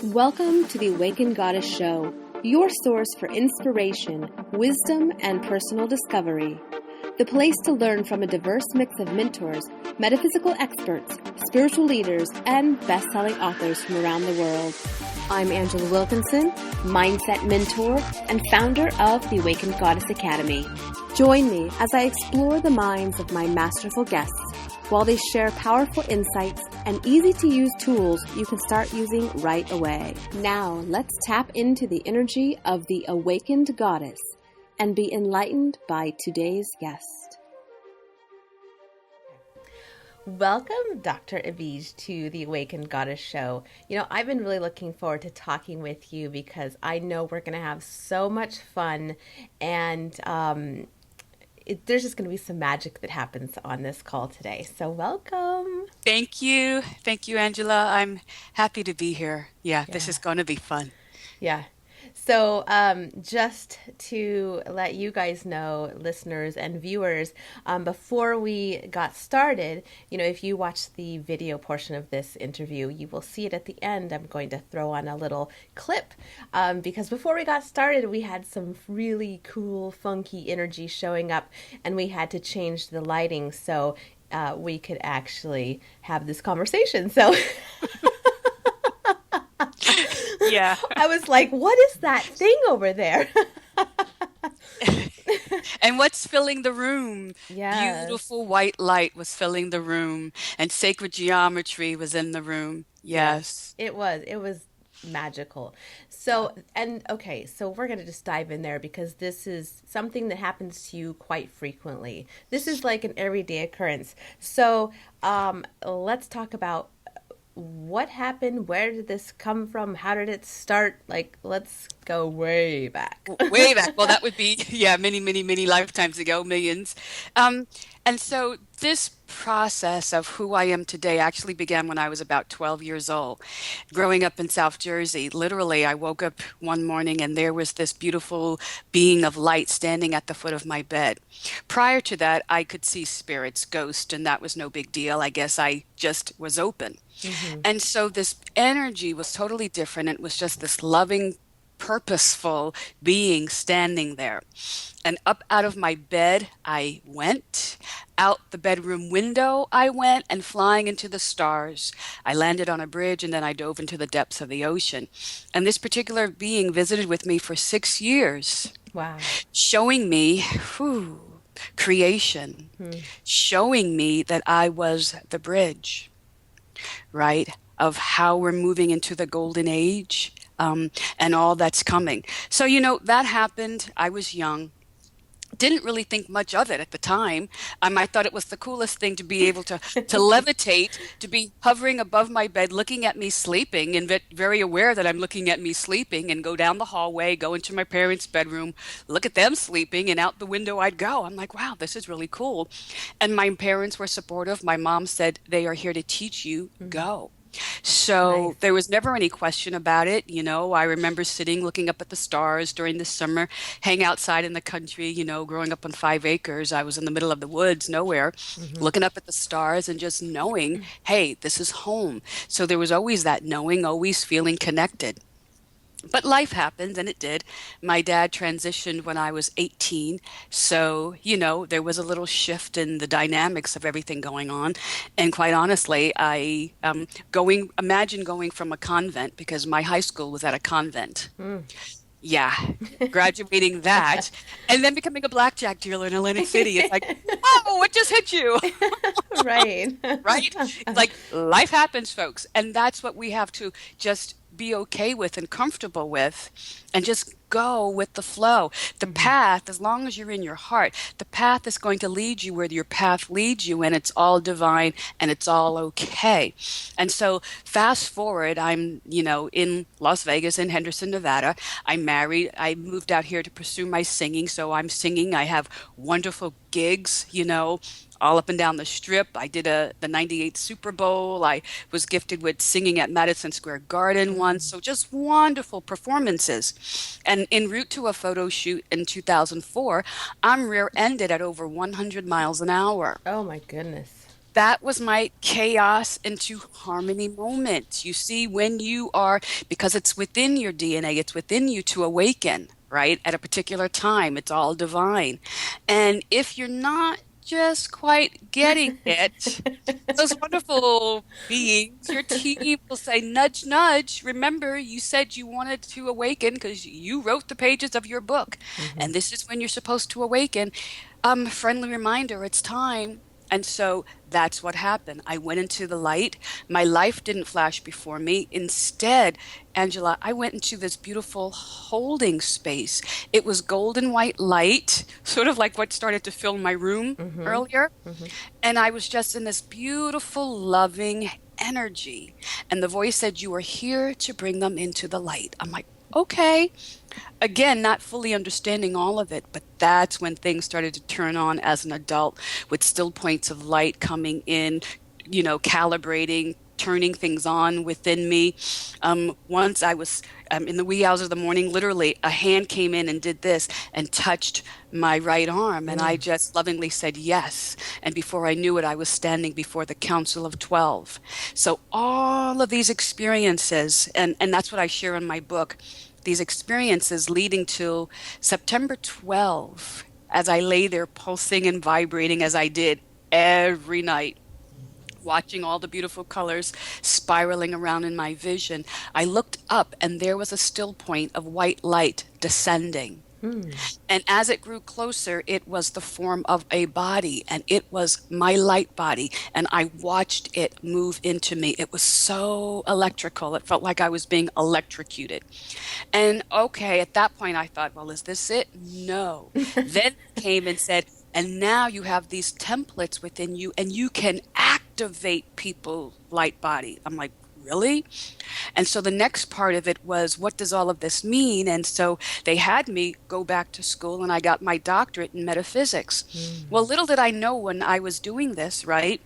Welcome to the Awakened Goddess Show, your source for inspiration, wisdom, and personal discovery. The place to learn from a diverse mix of mentors, metaphysical experts, spiritual leaders, and best-selling authors from around the world. I'm Angela Wilkinson, mindset mentor and founder of the Awakened Goddess Academy. Join me as I explore the minds of my masterful guests while they share powerful insights and easy-to-use tools you can start using right away. Now, let's tap into the energy of the Awakened Goddess and be enlightened by today's guest. Welcome, Dr. Edwige, to the Awakened Goddess Show. You know, I've been really looking forward to talking with you because I know we're going to have so much fun, and there's just going to be some magic that happens on this call today. So welcome. Thank you. Thank you, Angela. I'm happy to be here. Yeah, this is going to be fun. Yeah. So just to let you guys know, listeners and viewers, before we got started, you know, if you watch the video portion of this interview, you will see it at the end. I'm going to throw on a little clip because before we got started, we had some really cool, funky energy showing up, and we had to change the lighting so we could actually have this conversation. So... Yeah. I was like, what is that thing over there? And what's filling the room? Yes. Beautiful white light was filling the room, and sacred geometry was in the room. Yes. It was magical. So, and okay, so we're going to just dive in there because this is something that happens to you quite frequently. This is like an everyday occurrence. So, let's talk about what happened? Where did this come from? How did it start? Like, let's go way back. Way back. Well, that would be, many, many, many lifetimes ago, millions. And so this process of who I am today actually began when I was about 12 years old. Growing up in South Jersey, literally, I woke up one morning and there was this beautiful being of light standing at the foot of my bed. Prior to that, I could see spirits, ghosts, and that was no big deal. I guess I just was open. Mm-hmm. And so this energy was totally different. It was just this loving, purposeful being standing there. And up out of my bed, I went. Out the bedroom window, I went, and flying into the stars. I landed on a bridge, and then I dove into the depths of the ocean. And this particular being visited with me for 6 years. Wow. Showing me, creation. Showing me that I was the bridge, right, of how we're moving into the golden age. And all that's coming. So, you know, that happened. I was young. Didn't really think much of it at the time. I thought it was the coolest thing to be able to levitate, to be hovering above my bed, looking at me sleeping, and very aware that I'm looking at me sleeping, and go down the hallway, go into my parents' bedroom, look at them sleeping, and out the window I'd go. I'm like, wow, this is really cool. And my parents were supportive. My mom said, they are here to teach you, go. So There was never any question about it. You know, I remember sitting, looking up at the stars during the summer, hang outside in the country, you know, growing up on 5 acres. I was in the middle of the woods, nowhere, looking up at the stars and just knowing, hey, this is home. So there was always that knowing, always feeling connected. But life happened, and it did. My dad transitioned when I was 18. So, you know, there was a little shift in the dynamics of everything going on. And quite honestly, imagine going from a convent, because my high school was at a convent. Yeah, graduating that, and then becoming a blackjack dealer in Atlantic City. It's like, oh, what just hit you? Right. Right? It's like, life happens, folks. And that's what we have to just be okay with and comfortable with, and just go with the flow. The path, as long as you're in your heart, the path is going to lead you where your path leads you, and it's all divine and it's all okay. And so fast forward, I'm, you know, in Las Vegas, in Henderson, Nevada. I'm married. I moved out here to pursue my singing. So I'm singing. I have wonderful gigs, you know, all up and down the strip. I did the 98 Super Bowl. I was gifted with singing at Madison Square Garden once. So just wonderful performances. And en route to a photo shoot in 2004, I'm rear-ended at over 100 miles an hour. Oh my goodness. that was my chaos into harmony moment. You see, when you are, because it's within your DNA, it's within you to awaken, right? At a particular time, it's all divine. And if you're not just quite getting it, those wonderful beings, your team will say, nudge, nudge. Remember, you said you wanted to awaken because you wrote the pages of your book. Mm-hmm. And this is when you're supposed to awaken. Friendly reminder, it's time. And so that's what happened. I went into the light. My life didn't flash before me. Instead, Angela, I went into this beautiful holding space. It was golden white light, sort of like what started to fill my room Mm-hmm. earlier. Mm-hmm. And I was just in this beautiful, loving energy. And the voice said, you are here to bring them into the light. I'm like, okay. Again, not fully understanding all of it, but that's when things started to turn on as an adult with still points of light coming in, calibrating, turning things on within me. Once I was in the wee hours of the morning, literally a hand came in and did this and touched my right arm. And I Mm. just lovingly said yes. And before I knew it, I was standing before the Council of 12. So all of these experiences, and that's what I share in my book, these experiences leading to September 12, as I lay there pulsing and vibrating as I did every night, watching all the beautiful colors spiraling around in my vision. I looked up and there was a still point of white light descending. Mm. And as it grew closer, it was the form of a body, and it was my light body. And I watched it move into me. It was so electrical. It felt like I was being electrocuted. And okay, at that point, I thought, well, is this it? No. Then it came and said, and now you have these templates within you, and you can activate people's light body. I'm like, really? And so the next part of it was, what does all of this mean? And so they had me go back to school and I got my doctorate in metaphysics. Mm. Well, little did I know when I was doing this, right?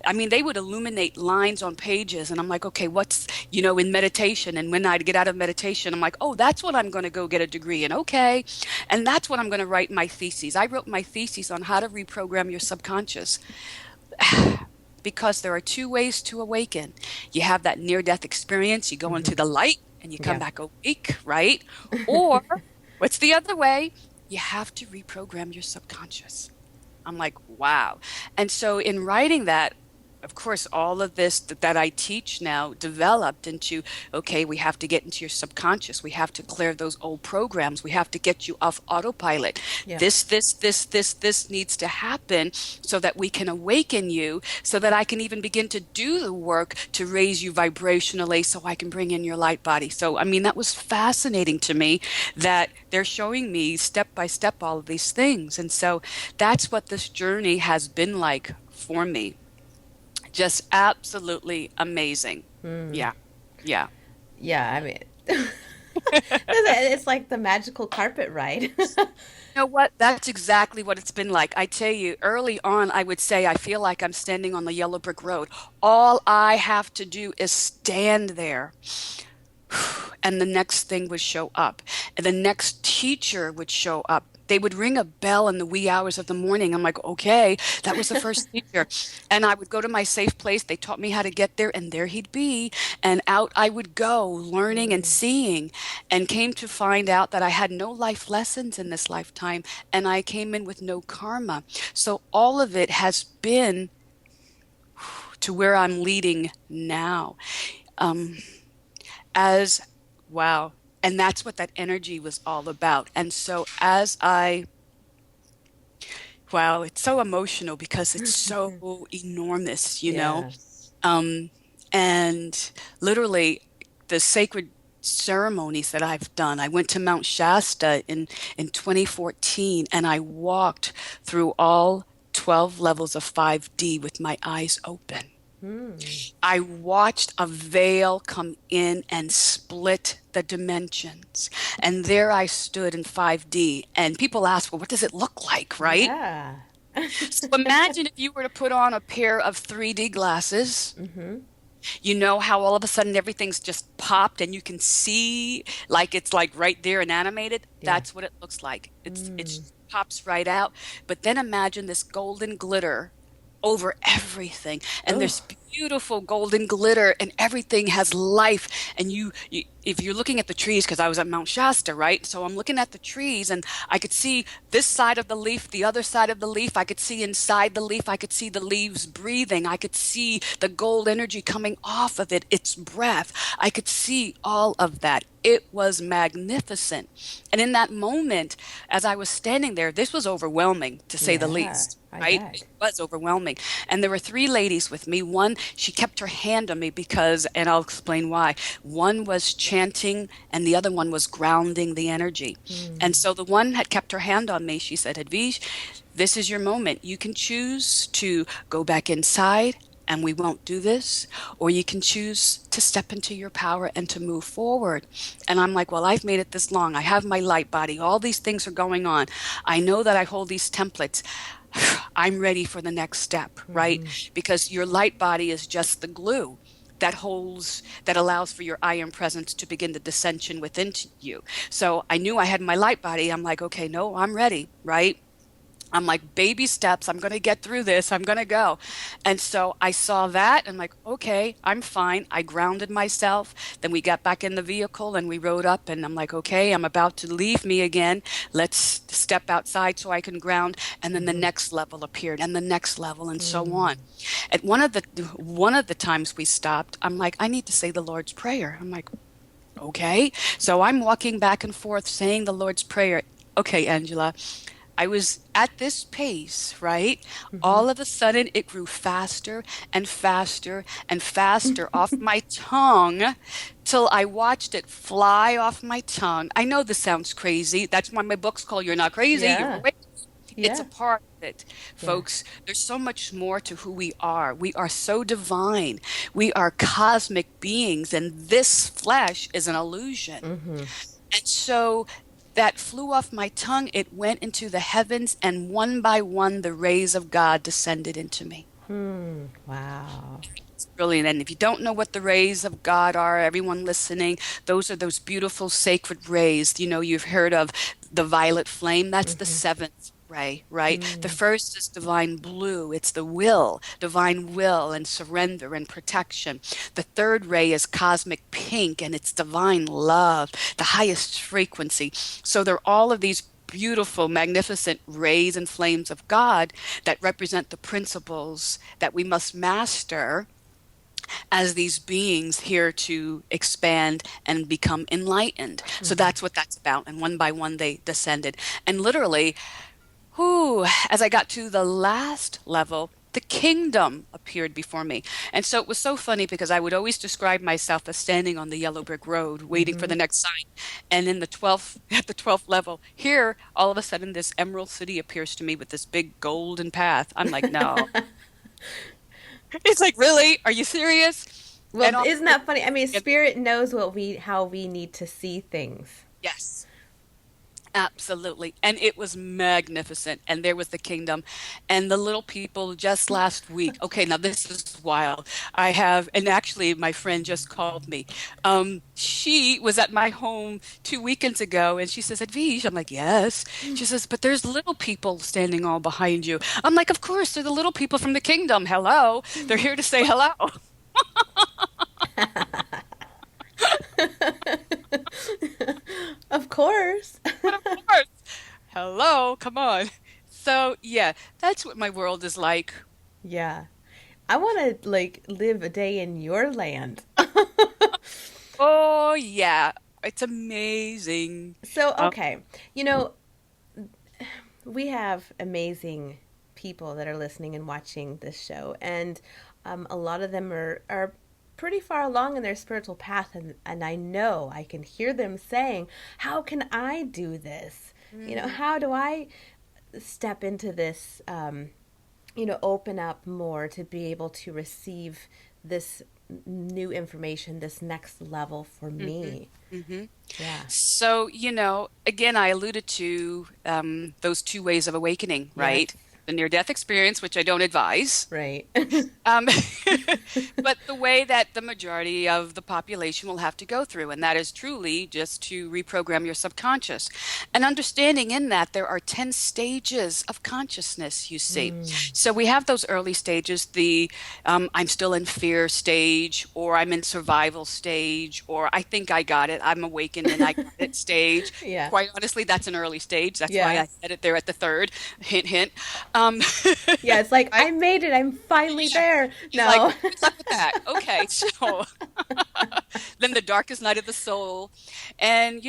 I mean, they would illuminate lines on pages and I'm like, okay, what's, in meditation? And when I'd get out of meditation, I'm like, oh, that's what I'm going to go get a degree in. Okay. And that's what I'm going to write my thesis. I wrote my thesis on how to reprogram your subconscious. Because there are two ways to awaken. You have that near death experience, you go Mm-hmm. into the light and you come Yeah. back awake, right? Or what's the other way? You have to reprogram your subconscious. I'm like, wow. And so in writing that, of course, all of this that I teach now developed into, okay, we have to get into your subconscious. We have to clear those old programs. We have to get you off autopilot. Yeah. This needs to happen so that we can awaken you, so that I can even begin to do the work to raise you vibrationally so I can bring in your light body. So, I mean, that was fascinating to me that they're showing me step by step all of these things. And so that's what this journey has been like for me. Just absolutely amazing. Mm. Yeah. Yeah. Yeah. I mean, it's like the magical carpet ride. You know what? That's exactly what it's been like. I tell you, early on, I would say I feel like I'm standing on the yellow brick road. All I have to do is stand there, and the next thing would show up, and the next teacher would show up. They would ring a bell in the wee hours of the morning. I'm like, okay, that was the first teacher. And I would go to my safe place. They taught me how to get there, and there he'd be. And out I would go, learning and Mm. seeing, and came to find out that I had no life lessons in this lifetime, and I came in with no karma. So all of it has been to where I'm leading now. Um, as wow. And that's what that energy was all about. And so wow, it's so emotional because it's so enormous. Yes. Um, and literally the sacred ceremonies that I've done. I went to Mount Shasta in 2014 and I walked through all 12 levels of 5D with my eyes open. Mm. I watched a veil come in and split the dimensions. And there I stood in 5D. And people ask, well, what does it look like, right? Yeah. So imagine if you were to put on a pair of 3D glasses. Mm-hmm. You know how all of a sudden everything's just popped and you can see like it's like right there and animated? Yeah. That's what it looks like. It Mm. pops right out. But then imagine this golden glitter over everything, and Oh, there's beautiful golden glitter, and everything has life. And you if you're looking at the trees, because I was at Mount Shasta, right? So I'm looking at the trees, and I could see this side of the leaf, the other side of the leaf. I could see inside the leaf. I could see the leaves breathing. I could see the gold energy coming off of it, its breath. I could see all of that. It was magnificent. And in that moment, as I was standing there, this was overwhelming, to say the yeah, least. I Right? It bet. was overwhelming. And there were three ladies with me. One, she kept her hand on me because, and I'll explain why. One was chanting and the other one was grounding the energy. And Mm, so the one had kept her hand on me. She said, Edwige, this is your moment. You can choose to go back inside and we won't do this, or you can choose to step into your power and to move forward. And I'm like, well, I've made it this long. I have my light body. All these things are going on. I know that I hold these templates. I'm ready for the next step, right? mhm, Because your light body is just the glue that holds, that allows for your iron presence to begin the dissension within you. So I knew I had my light body. I'm like, okay, no, I'm ready, right? I'm like, baby steps. I'm going to get through this. I'm going to go. And so I saw that and like, okay, I'm fine. I grounded myself. Then we got back in the vehicle and we rode up and I'm like, okay, I'm about to leave me again. Let's step outside so I can ground. And then the mhm, next level appeared and the next level and so on. mm, At one of the times we stopped, I'm like, I need to say the Lord's Prayer. I'm like, okay. So I'm walking back and forth saying the Lord's Prayer. Okay, Angela, I was at this pace, right? mhm. All of a sudden, it grew faster and faster and faster off my tongue till I watched it fly off my tongue. I know this sounds crazy. That's why my book's called You're Not Crazy, You're Yeah, Awake. It's a yeah, part of it, yeah. folks. There's so much more to who we are. We are so divine. We are cosmic beings, and this flesh is an illusion. Mm-hmm. And so that flew off my tongue. It went into the heavens, and one by one, the rays of God descended into me. Hmm. Wow. It's brilliant. And if you don't know what the rays of God are, everyone listening, those are those beautiful sacred rays. You've heard of the violet flame. That's the Mm-hmm. seventh ray, right? The Mm, first is divine blue. It's the will, divine will and surrender and protection. The third ray is cosmic pink and it's divine love, the highest frequency. So there are all of these beautiful, magnificent rays and flames of God that represent the principles that we must master as these beings here to expand and become enlightened. So mm-hmm. that's what that's about. And one by one, they descended. And literally, whew, as I got to the last level, the kingdom appeared before me. And so it was so funny because I would always describe myself as standing on the yellow brick road waiting for Mm-hmm. the next sign. And in the 12th, at the 12th level, here, all of a sudden, this emerald city appears to me with this big golden path. I'm like, no. It's like, really? Are you serious? And Well, all isn't that funny? I mean, and spirit knows how we need to see things. yes, absolutely. And it was magnificent. And there was the kingdom and the little people just last week. Okay, now this is wild. And actually, my friend just called me. She was at my home 2 weekends ago and she says, Edwige, I'm like, yes. She says, but there's little people standing all behind you. I'm like, of course, they're the little people from the kingdom. Hello. They're here to say hello. Of course. But of course. Hello, come on. So, yeah, that's what my world is like. Yeah. I want to like live a day in your land. Oh, yeah. It's amazing. So, Um, okay. We have amazing people that are listening and watching this show, and a lot of them are pretty far along in their spiritual path, and I know I can hear them saying, how can I do this? mhm, How do I step into this, open up more to be able to receive this new information, this next level for mhm, me? mhm. Yeah. So, again, I alluded to those two ways of awakening, Yes. right? the near-death experience, which I don't advise. Right. Um, but the way that the majority of the population will have to go through, and that is truly just to reprogram your subconscious. And understanding in that there are 10 stages of consciousness, you see. So we have those early stages, the I'm still in fear stage, or I'm in survival stage, or I think I got it, I'm awakened and I got it stage. Yeah. Quite honestly, that's an early stage. That's why Yeah. I said it there at the third. Hint, hint. Um, Yeah, it's like, right? I made it. I'm finally there. You're like, No. good luck with that. Okay, so then the darkest night of the soul. And,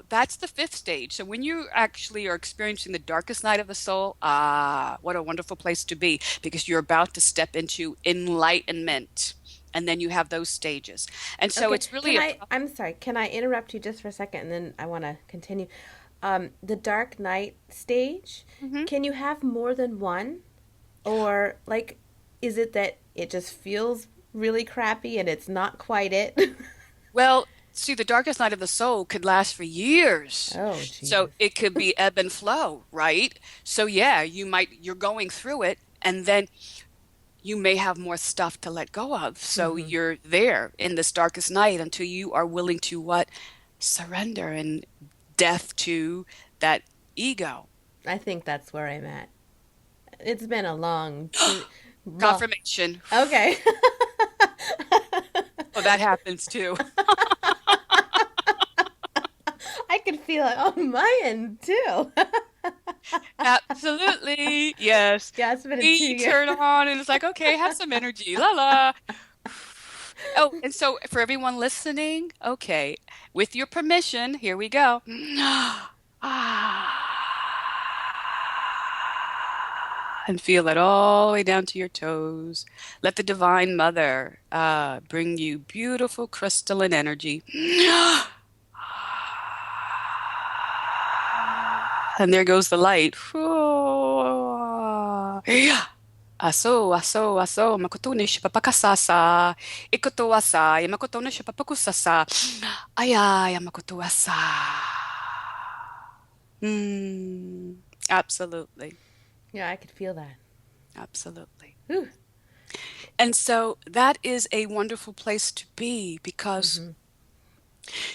that's the fifth stage. So when you actually are experiencing the darkest night of the soul, what a wonderful place to be, because you're about to step into enlightenment. And then you have those stages. And so Okay. it's really I'm sorry. Can I interrupt you just for a second and then I want to continue? The Dark Night stage, Mhm. can you have more than one? Or, like, is it that it just feels really crappy and it's not quite it? Well, see, the darkest night of the soul could last for years. Oh, So Jesus. it could be ebb and flow, right? So yeah, you're going through it, and then you may have more stuff to let go of. So Hmm. you're there in this darkest night until you are willing to what? Surrender and death to that ego. I think that's where I'm at. It's been a long. Confirmation. Okay. Oh, that happens too. I could feel it on my end too. Absolutely. Yes. Yeah, it's been a We 2 year. turn on and it's like, okay, have some energy. La la. Oh, and so for everyone listening, okay, with your permission, here we go. And feel it all the way down to your toes. Let the Divine Mother bring you beautiful crystalline energy. And there goes the light. Aso, aso, aso, makoto ni siya papakasasa. Ikoto asa, makoto ni siya papakusasa. Ayay, makoto asa. Absolutely. Yeah, I could feel that. Absolutely. Whew. And so that is a wonderful place to be, because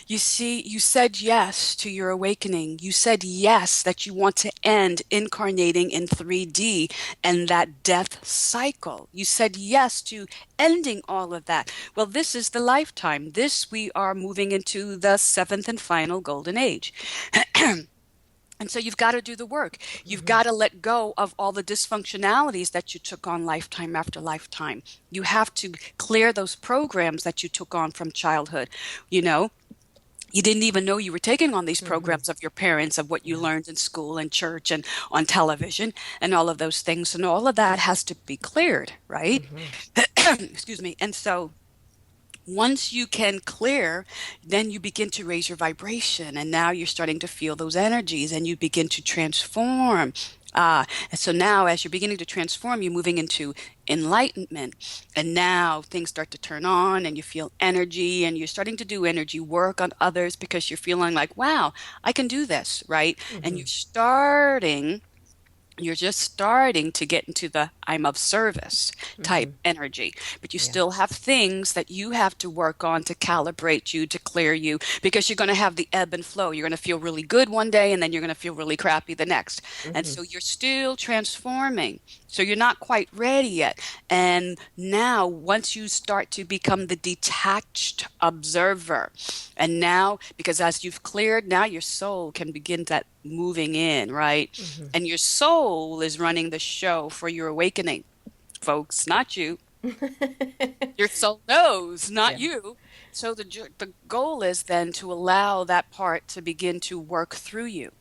you see, you said yes to your awakening. You said yes that you want to end incarnating in 3D and that death cycle. You said yes to ending all of that. Well, this is the lifetime. We are moving into the seventh and final golden age. And so you've got to do the work. You've got to let go of all the dysfunctionalities that you took on lifetime after lifetime. You have to clear those programs that you took on from childhood. You didn't even know you were taking on these programs of your parents, of what you learned in school and church and on television and all of those things. And all of that has to be cleared, right? Excuse me. And so once you can clear, then you begin to raise your vibration. And now you're starting to feel those energies and you begin to transform. And so now as you're beginning to transform, you're moving into enlightenment. And now things start to turn on and you feel energy and you're starting to do energy work on others because you're feeling like, wow, I can do this, right? And you're just starting to get into the I'm of service type energy, but you Yeah. still have things that you have to work on to calibrate you, to clear you, because you're going to have the ebb and flow. You're going to feel really good one day and then you're going to feel really crappy the next. And so you're still transforming. So you're not quite ready yet. And now once you start to become the detached observer, and now, because as you've cleared, now your soul can begin that moving in, right? And your soul is running the show for your awakening, folks, not you. Your soul knows, not Yeah. you. So the goal is then to allow that part to begin to work through you.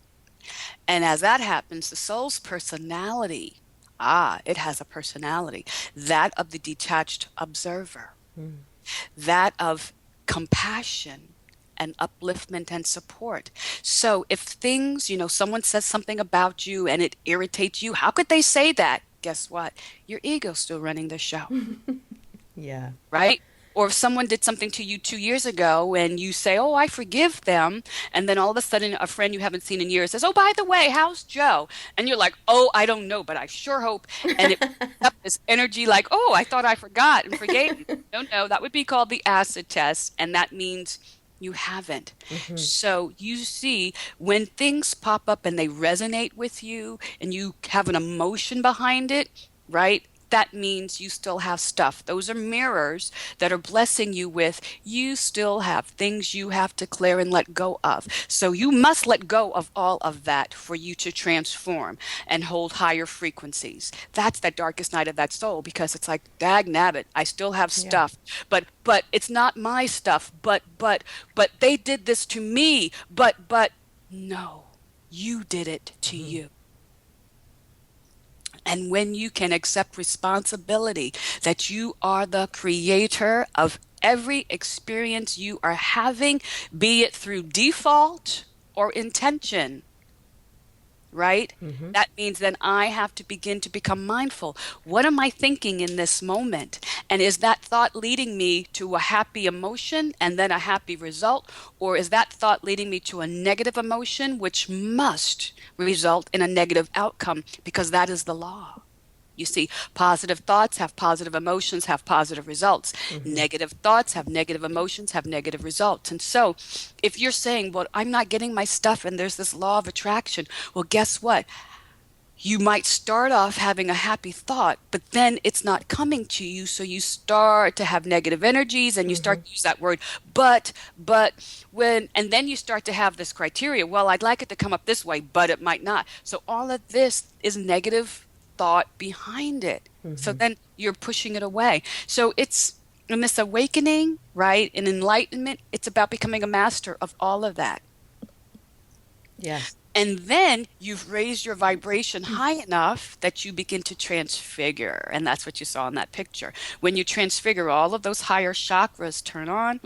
And as that happens, the soul's personality, it has a personality, that of the detached observer, that of compassion and upliftment and support. So if things, someone says something about you and it irritates you, how could they say that? Guess what? Your ego's still running the show, Yeah. right? Or if someone did something to you 2 years ago and you say, "Oh, I forgive them," and then all of a sudden a friend you haven't seen in years says, "Oh, by the way, how's Joe?" And you're like, "Oh, I don't know, but I sure hope." And it brings up this energy like, "Oh, I thought I forgot and forgave you." No, no, that would be called the acid test, and that means you haven't. Mm-hmm. So you see, when things pop up and they resonate with you and you have an emotion behind it, right? That means you still have stuff. Those are mirrors that are blessing you with, you still have things you have to clear and let go of. So you must let go of all of that for you to transform and hold higher frequencies. That's that darkest night of that soul, because it's like, dag nabbit, I still have Yeah. stuff, but it's not my stuff. But they did this to me. But no, you did it to Mm-hmm. you. And when you can accept responsibility that you are the creator of every experience you are having, be it through default or intention, right? Mm-hmm. That means then I have to begin to become mindful. What am I thinking in this moment? And is that thought leading me to a happy emotion and then a happy result? Or is that thought leading me to a negative emotion, which must result in a negative outcome, because that is the law? You see, positive thoughts have positive emotions, have positive results. Mm-hmm. Negative thoughts have negative emotions, have negative results. And so, if you're saying, "Well, I'm not getting my stuff and there's this law of attraction," well, guess what? You might start off having a happy thought, but then it's not coming to you. So you start to have negative energies and you Mm-hmm. start to use that word, but and then you start to have this criteria. Well, I'd like it to come up this way, but it might not. So all of this is negative thought behind it. So Mm-hmm. then you're pushing it away. So it's in this awakening, right? In enlightenment, it's about becoming a master of all of that. Yes. And then you've raised your vibration high enough that you begin to transfigure. And that's what you saw in that picture. When you transfigure, all of those higher chakras turn on.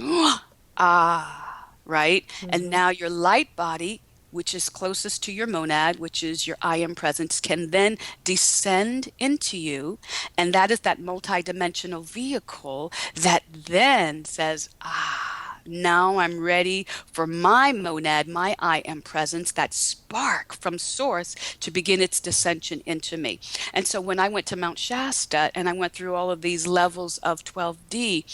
Ah, right? And Mm-hmm. now your light body, which is closest to your monad, which is your I am presence, can then descend into you. And that is that multidimensional vehicle that then says, "Ah, now I'm ready for my monad, my I am presence, that spark from source to begin its descension into me." And so when I went to Mount Shasta and I went through all of these levels of 12D,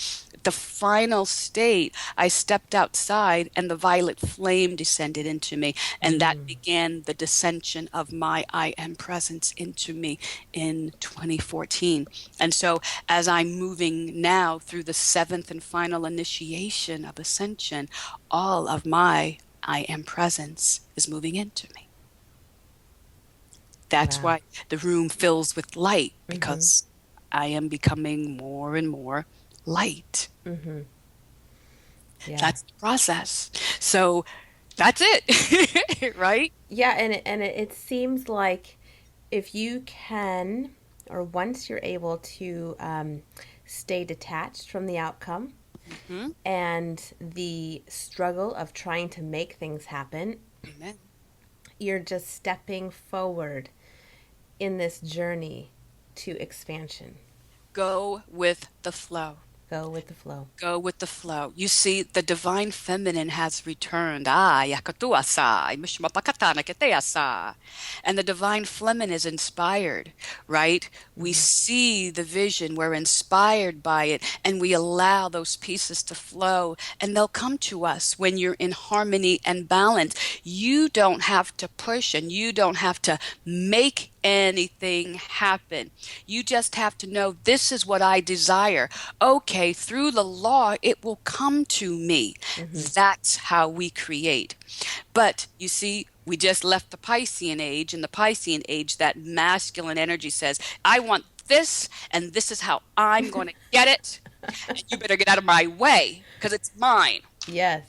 the final state, I stepped outside and the violet flame descended into me. And that Mm. began the descension of my I am presence into me in 2014. And so as I'm moving now through the seventh and final initiation of ascension, all of my I am presence is moving into me. That's Wow. why the room fills with light, Mm-hmm. because I am becoming more and more light. Mm-hmm. Yeah. That's the process. So that's it, right? Yeah, and it seems like if you can, or once you're able to stay detached from the outcome Hmm. and the struggle of trying to make things happen, Amen. you're just stepping forward in this journey to expansion. Go with the flow. Go with the flow. Go with the flow. You see, the divine feminine has returned. Ah, yakatua sa, mishmapakatana ketea sa. And the divine feminine is inspired, right? We Mm-hmm. see the vision, we're inspired by it, and we allow those pieces to flow, and they'll come to us when you're in harmony and balance. You don't have to push and you don't have to make anything happen. You just have to know, this is what I desire. Okay, through the law, it will come to me. Mm-hmm. That's how we create. But you see, we just left the Piscean age. In the Piscean age, that masculine energy says, "I want this, and this is how I'm going to get it. And you better get out of my way because it's mine." Yes.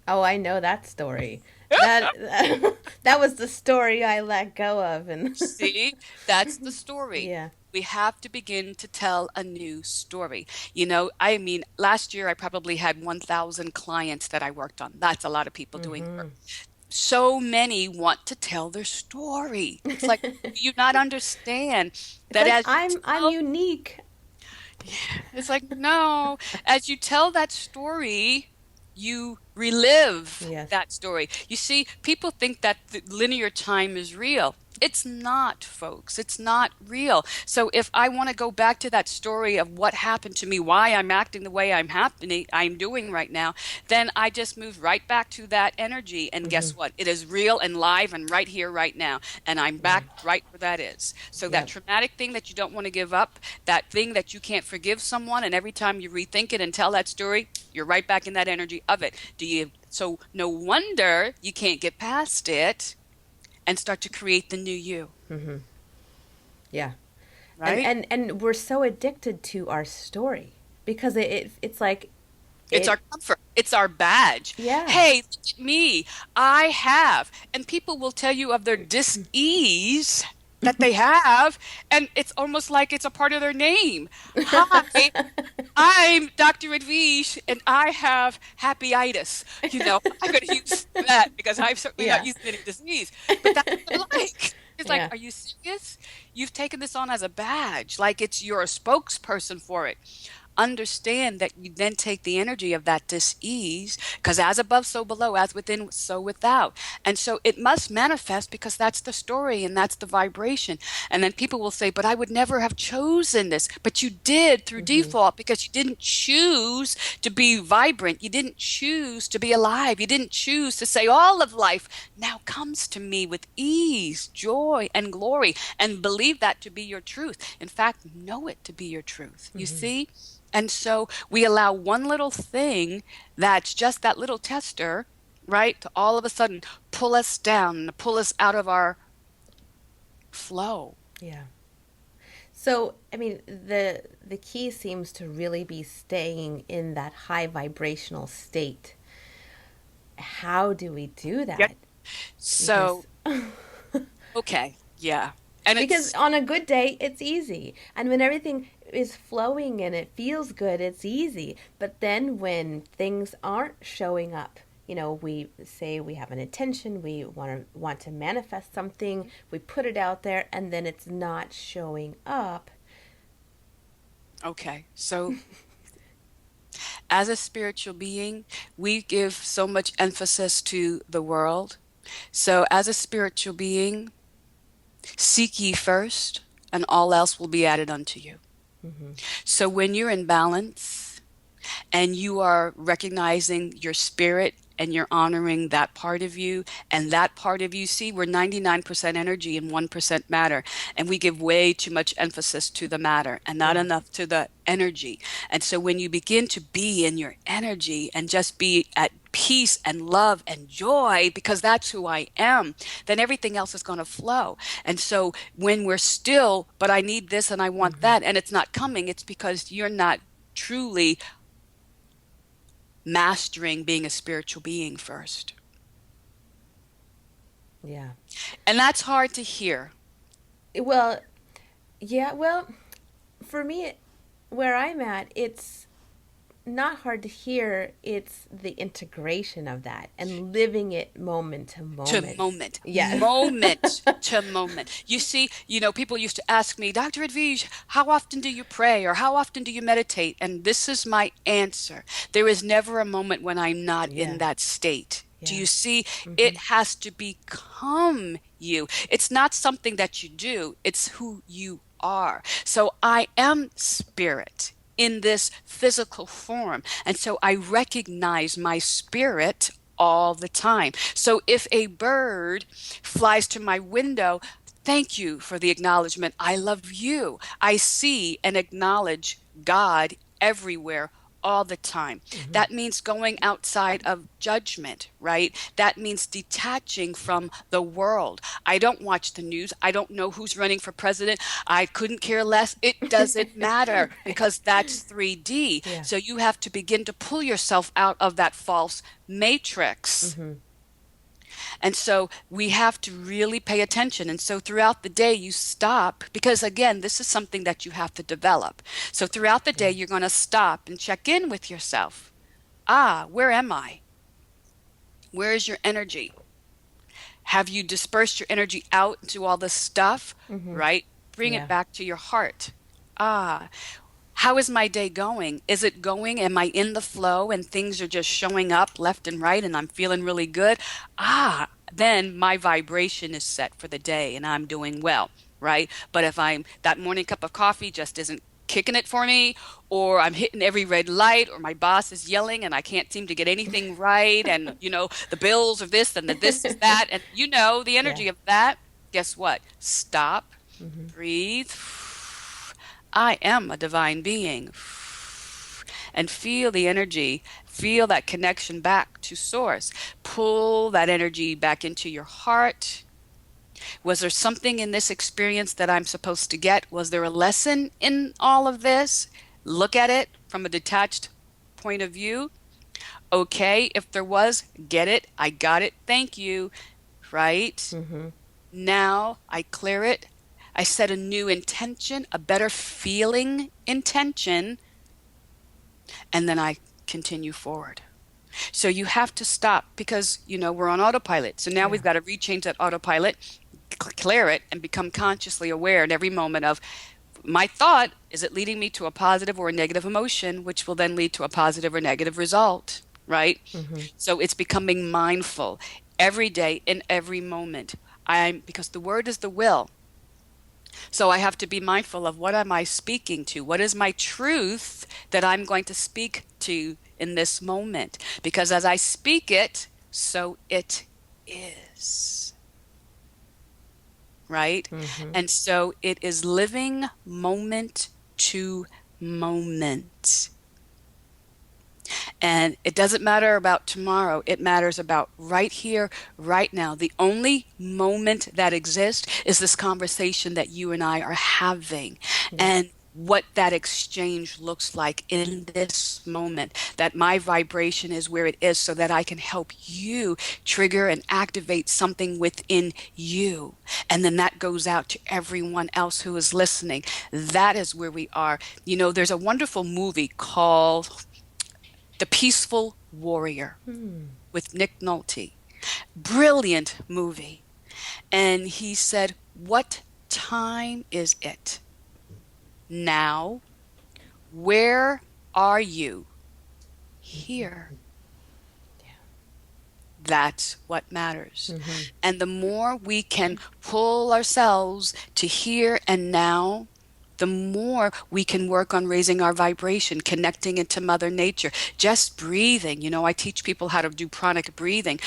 Oh, I know that story. That that was the story I let go of, and See, that's the story. yeah. We have to begin to tell a new story. You know, I mean, last year I probably had 1,000 clients that I worked on. That's a lot of people doing Mm-hmm. work. So many want to tell their story. It's like, do you not understand It's that like as you I'm tell, unique. It's like, no. As you tell that story, you relive Yes. that story. You see, people think that the linear time is real. It's not, folks. It's not real. So if I want to go back to that story of what happened to me, why I'm acting the way I'm doing right now, then I just move right back to that energy. And Mm-hmm. guess what? It is real and live and right here, right now. And I'm Yeah. back right where that is. So that Yep. traumatic thing that you don't want to give up, that thing that you can't forgive someone, and every time you rethink it and tell that story, you're right back in that energy of it. So no wonder you can't get past it and start to create the new you, Mm-hmm. Yeah. And, right? and and we're so addicted to our story because it's like It's it. our comfort. It's our badge. Yeah. Hey, look at me. I have. And people will tell you of their dis-ease that they have, and it's almost like it's a part of their name. Hi, I'm Dr. Edwige, and I have happyitis. I'm going to use that because I'm certainly not Yeah. using any disease. But that's what I like. It's like, Yeah. are you serious? You've taken this on as a badge, like you're a spokesperson for it. Understand that you then take the energy of that dis-ease, because as above, so below, as within, so without. And so it must manifest because that's the story and that's the vibration. And then people will say, but I would never have chosen this. But you did through Mm-hmm. default because you didn't choose to be vibrant. You didn't choose to be alive. You didn't choose to say all of life now comes to me with ease, joy, and glory, and believe that to be your truth. In fact, know it to be your truth. You Mm-hmm. see? And so we allow one little thing that's just that little tester, right, to all of a sudden pull us down, pull us out of our flow. Yeah. So, I mean, the key seems to really be staying in that high vibrational state. How do we do Yep. that? So, Because okay, yeah. And because it's on a good day it's easy. And when everything is flowing and it feels good, it's easy. But then when things aren't showing up, we say we have an intention, we want to manifest something, we put it out there and then it's not showing up. okay. So, as a spiritual being, we give so much emphasis to the world. So, as a spiritual being, seek ye first, and all else will be added unto you. Mm-hmm. So when you're in balance and you are recognizing your spirit and you're honoring that part of you, and that part of you, see, we're 99% energy and 1% matter, and we give way too much emphasis to the matter and not Yeah. enough to the energy. And so when you begin to be in your energy and just be at peace and love and joy, because that's who I am, then everything else is going to flow. And so when we're still, but I need this and I want Mm-hmm. that, and it's not coming, it's because you're not truly mastering being a spiritual being first. Yeah. And that's hard to hear. Well, yeah, well, for me, where I'm at, it's not hard to hear. It's the integration of that and living it moment to To moment. moment, Yes. moment to moment. You see, people used to ask me, Dr. Edwige, how often do you pray or how often do you meditate? And this is my answer. There is never a moment when I'm not in Yeah. that state. Do Yeah. you see? Mm-hmm. It has to become you. It's not something that you do, it's who you are. So I am spirit in this physical form. And so I recognize my spirit all the time. So if a bird flies to my window, thank you for the acknowledgement. I love you. I see and acknowledge God everywhere all the time. Mm-hmm. That means going outside of judgment, right? That means detaching from the world. I don't watch the news. I don't know who's running for president. I couldn't care less. It doesn't matter Right. because that's 3D. Yeah. So you have to begin to pull yourself out of that false matrix. Mm-hmm. And so we have to really pay attention. And so throughout the day, you stop because, again, this is something that you have to develop. So throughout the day, Yeah. you're going to stop and check in with yourself. Ah, where am I? Where is your energy? Have you dispersed your energy out into all this stuff? Mm-hmm. Right? Bring it Yeah. back to your heart. Ah, How is my day going? Is it going? Am I in the flow and things are just showing up left and right and I'm feeling really good? Then my vibration is set for the day and I'm doing well, right? But if that morning cup of coffee just isn't kicking it for me, or I'm hitting every red light, or my boss is yelling and I can't seem to get anything right, and the bills are this and the this is that, and the Yeah. energy of that, guess what? Stop, Mm-hmm. breathe. I am a divine being. And feel the energy, feel that connection back to source. Pull that energy back into your heart. Was there something in this experience that I'm supposed to get? Was there a lesson in all of this? Look at it from a detached point of view. Okay, if there was, get it. I got it. Thank you. Right? Mm-hmm. Now I clear it. I set a new intention, a better feeling intention, and then I continue forward. So you have to stop because, we're on autopilot. So now Yeah. we've got to rechange that autopilot, clear it, and become consciously aware in every moment of my thought. Is it leading me to a positive or a negative emotion, which will then lead to a positive or negative result, right? Mm-hmm. So it's becoming mindful every day in every moment. Because the word is the will. So I have to be mindful of what am I speaking to? What is my truth that I'm going to speak to in this moment? Because as I speak it, so it is. Right? Mm-hmm. And so it is living moment to moment. And it doesn't matter about tomorrow. It matters about right here, right now. The only moment that exists is this conversation that you and I are having. Yeah. And what that exchange looks like in this moment, that my vibration is where it is so that I can help you trigger and activate something within you. And then that goes out to everyone else who is listening. That is where we are. There's a wonderful movie called The Peaceful Warrior Mm. with Nick Nolte. Brilliant movie. And he said, "What time is it? Now, where are you? Here." That's what matters. Mm-hmm. And the more we can pull ourselves to here and now, the more we can work on raising our vibration, connecting into Mother Nature, just breathing. I teach people how to do pranic breathing,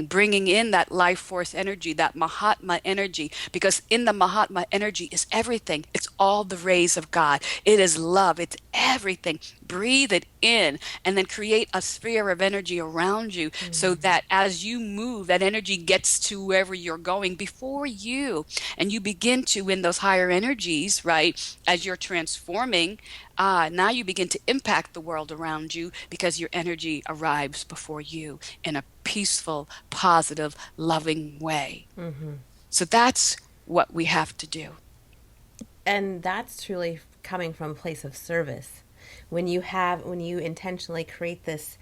bringing in that life force energy, that Mahatma energy, because in the Mahatma energy is everything. It's all the rays of God. It is love. It's everything. Breathe it in and then create a sphere of energy around you so that as you move, that energy gets to wherever you're going before you. And you begin to, in those higher energies, right, as you're transforming, now you begin to impact the world around you because your energy arrives before you in a peaceful, positive, loving way. Mm-hmm. So that's what we have to do. And that's truly coming from a place of service. When you intentionally create this,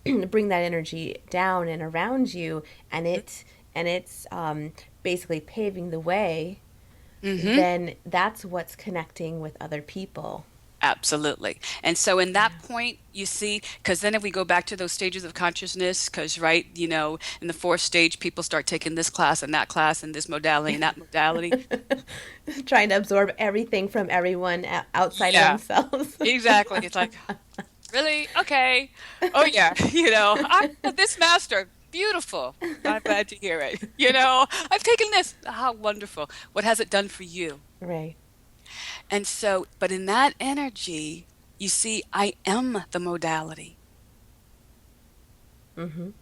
bring that energy down and around you, and it's basically paving the way, Mm-hmm. then that's what's connecting with other people. Absolutely. And so in that point, you see, because then if we go back to those stages of consciousness, because, right, in the fourth stage, people start taking this class and this modality and that modality. Trying to absorb everything from everyone outside Yeah, themselves. exactly. It's like, really? Okay. Oh, yeah. I this master. Beautiful. I'm glad to hear it. I've taken this. How wonderful. What has it done for you? Right. And so, but in that energy, you see, I am the modality. Mm-hmm.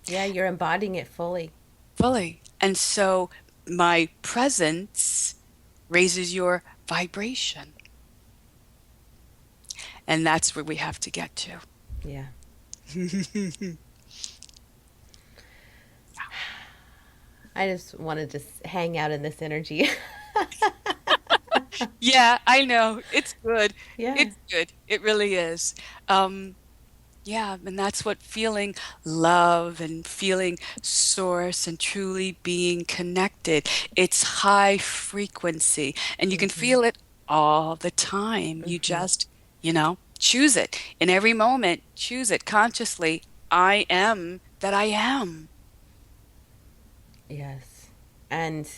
Yeah, you're embodying it fully. Fully. And so my presence raises your vibration. And that's where we have to get to. Yeah. I just want to just hang out in this energy. Yeah, I know. It's good. Yeah. It's good. It really is. Yeah, and that's what feeling love and feeling source and truly being connected. It's high frequency, and you can Mm-hmm. feel it all the time. You just, choose it. In every moment, choose it consciously. I am that I am. Yes. And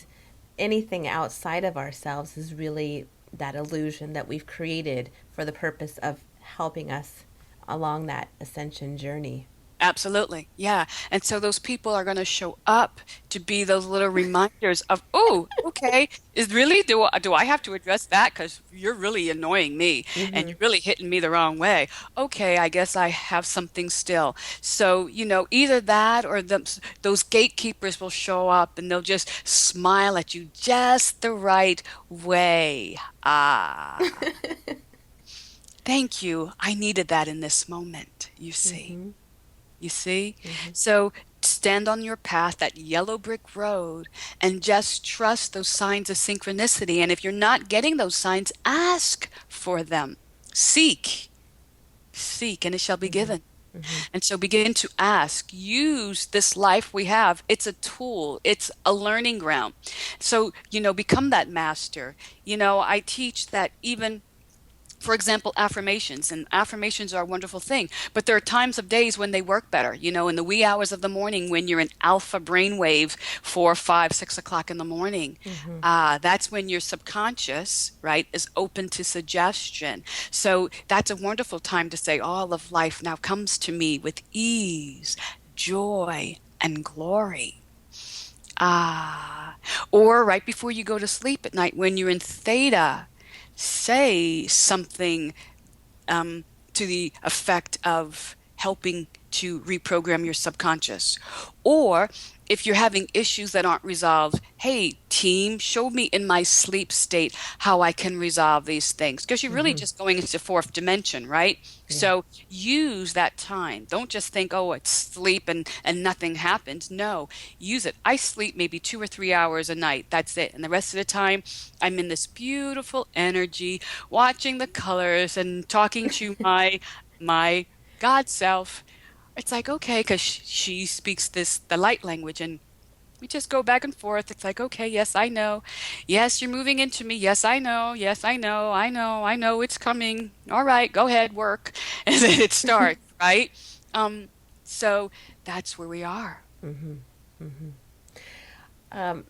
anything outside of ourselves is really that illusion that we've created for the purpose of helping us along that ascension journey. Absolutely. Yeah. And so those people are going to show up to be those little reminders of, oh, okay, is really, do I have to address that? Because you're really annoying me and Mm-hmm. you're really hitting me the wrong way. Okay, I guess I have something still. So, either that or those gatekeepers will show up and they'll just smile at you just the right way. Ah, thank you. I needed that in this moment, you see. Mm-hmm. You see? Mm-hmm. So stand on your path, that yellow brick road, and just trust those signs of synchronicity. And if you're not getting those signs, ask for them. Seek, seek, and it shall be Mm-hmm. given. Mm-hmm. And so begin to ask. Use this life we have. It's a tool, it's a learning ground. So, become that master. I teach that even for example, affirmations, and affirmations are a wonderful thing, but there are times of days when they work better, in the wee hours of the morning when you're in alpha brainwave, 4, 5, 6 o'clock in the morning. Mm-hmm. That's when your subconscious, right, is open to suggestion. So that's a wonderful time to say, all of life now comes to me with ease, joy, and glory. Ah, or right before you go to sleep at night when you're in theta, say something um, to the effect of helping to reprogram your subconscious. Or if you're having issues that aren't resolved, hey, team, show me in my sleep state how I can resolve these things. Because you're really Mm-hmm. just going into fourth dimension, right? Yeah. So use that time. Don't just think, oh, it's sleep and nothing happens. No, use it. I sleep maybe 2 or 3 hours a night. That's it. And the rest of the time, I'm in this beautiful energy, watching the colors and talking to my God self. It's like, okay, because she speaks the light language, and we just go back and forth. It's like, okay, yes, I know. Yes, you're moving into me. Yes, I know. Yes, I know. I know it's coming. All right, go ahead, work. And then it starts, right? Um, so that's where we are. Mm-hmm. Mm-hmm. Um,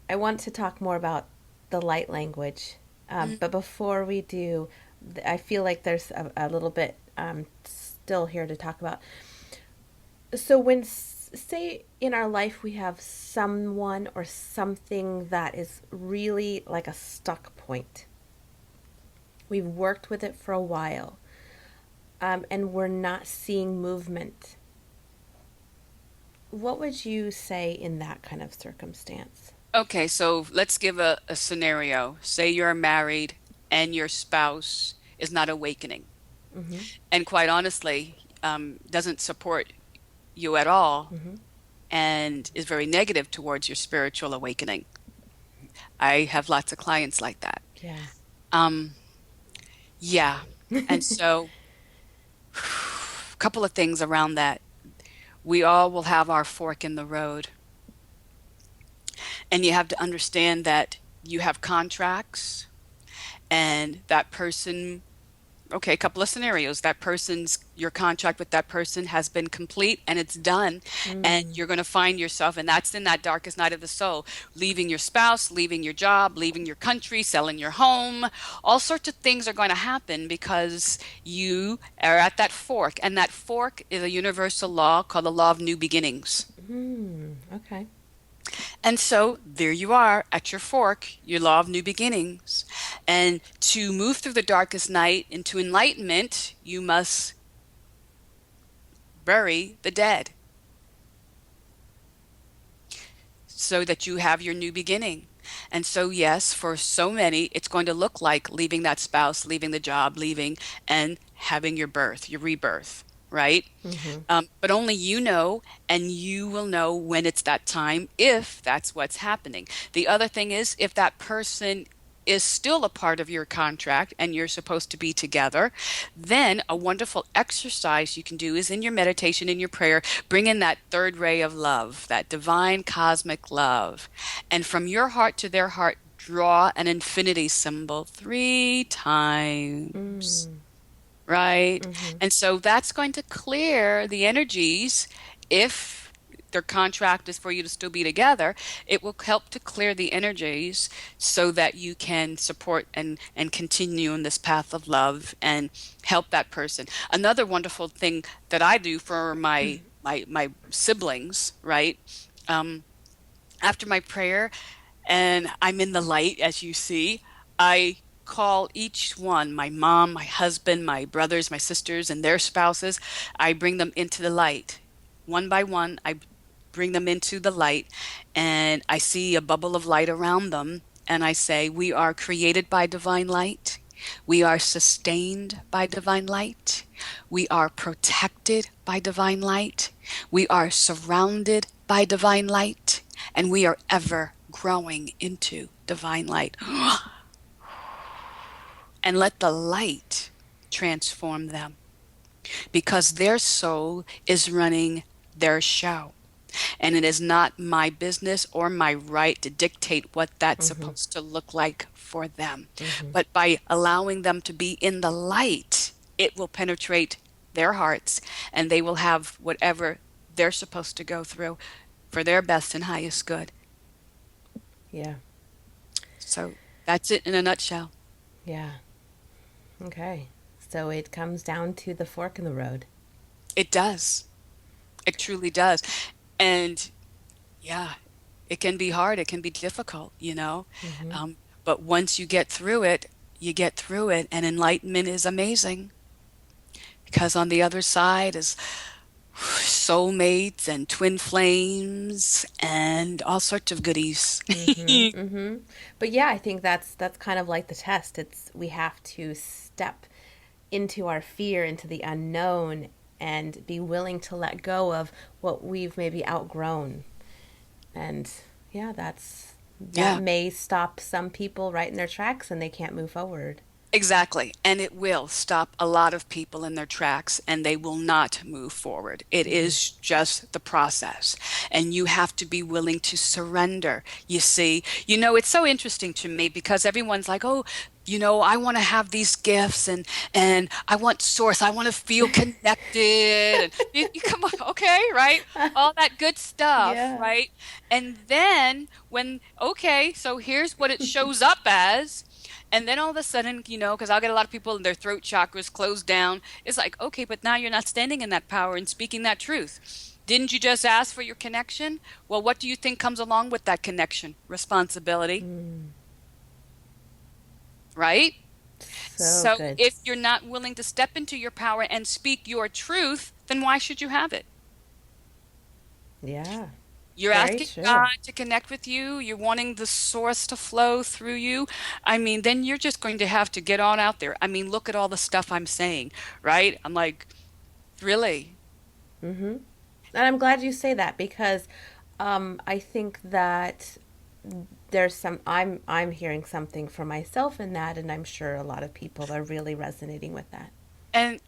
I want to talk more about the light language, Mm, but before we do, I feel like there's a little bit still here to talk about. So when say in our life we have someone or something that is really like a stuck point. We've worked with it for a while, and we're not seeing movement. What would you say in that kind of circumstance? Okay, so let's give a scenario. Say you're married and your spouse is not awakening, Mm-hmm. and quite honestly, doesn't support you at all Mm-hmm. and is very negative towards your spiritual awakening. I have lots of clients like that. Yeah. Um, yeah. And so, a couple of things around that. We all will have our fork in the road. And you have to understand that you have contracts, and that person, okay, a couple of scenarios. Your contract with that person has been complete and it's done. And Mm. you're going to find yourself, and that's in that darkest night of the soul, leaving your spouse, leaving your job, leaving your country, selling your home. All sorts of things are going to happen because you are at that fork. And that fork is a universal law called the law of new beginnings. Mm. Okay. And so there you are at your fork, your law of new beginnings. And to move through the darkest night into enlightenment, you must bury the dead so that you have your new beginning. And so, yes, for so many, it's going to look like leaving that spouse, leaving the job, leaving and having your birth, your rebirth, right? Mm-hmm. But only you know, and you will know when it's that time, if that's what's happening. The other thing is, if that person is still a part of your contract and you're supposed to be together, then a wonderful exercise you can do is in your meditation, in your prayer, bring in that third ray of love, that divine cosmic love. And from your heart to their heart, draw an infinity symbol 3 times. Right? And so that's going to clear the energies. If their contract is for you to still be together, it will help to clear the energies so that you can support and continue in this path of love and help that person. Another wonderful thing that I do for my siblings, right? After my prayer and I'm in the light, as you see, I call each one, my mom, my husband, my brothers, my sisters, and their spouses. I bring them into the light. One by one, I bring them into the light, and I see a bubble of light around them, and I say, we are created by divine light. We are sustained by divine light. We are protected by divine light. We are surrounded by divine light. And we are ever growing into divine light. And let the light transform them, because their soul is running their show. And it is not my business or my right to dictate what that's supposed to look like for them. But by allowing them to be in the light, it will penetrate their hearts, and they will have whatever they're supposed to go through for their best and highest good. Yeah. So that's it in a nutshell. Yeah. Okay. So it comes down to the fork in the road. It does. It truly does. And yeah, it can be hard. It can be difficult, you know. But once you get through it, you get through it. And enlightenment is amazing, because on the other side is soulmates and twin flames and all sorts of goodies. But yeah, I think that's kind of like the test. We have to step into our fear, into the unknown, and be willing to let go of what we've maybe outgrown. And yeah, that may stop some people right in their tracks, and they can't move forward. Exactly. And it will stop a lot of people in their tracks, and they will not move forward. It is just the process. And you have to be willing to surrender. You see, you know, it's so interesting to me, because everyone's like, oh, you know, I want to have these gifts, and I want source. I want to feel connected. And you come on, okay, right? All that good stuff, right? And then so here's what it shows up as. And then all of a sudden, you know, because I'll get a lot of people and their throat chakras closed down. It's like, okay, but now you're not standing in that power and speaking that truth. Didn't you just ask for your connection? Well, what do you think comes along with that connection? Responsibility. Right? So good. If you're not willing to step into your power and speak your truth, then why should you have it? Yeah. You're Very asking true. God to connect with you. You're wanting the source to flow through you. I mean, then you're just going to have to get on out there. I mean, look at all the stuff I'm saying, right? I'm like, really? And I'm glad you say that, because I think that there's I'm hearing something for myself in that, and I'm sure a lot of people are really resonating with that. And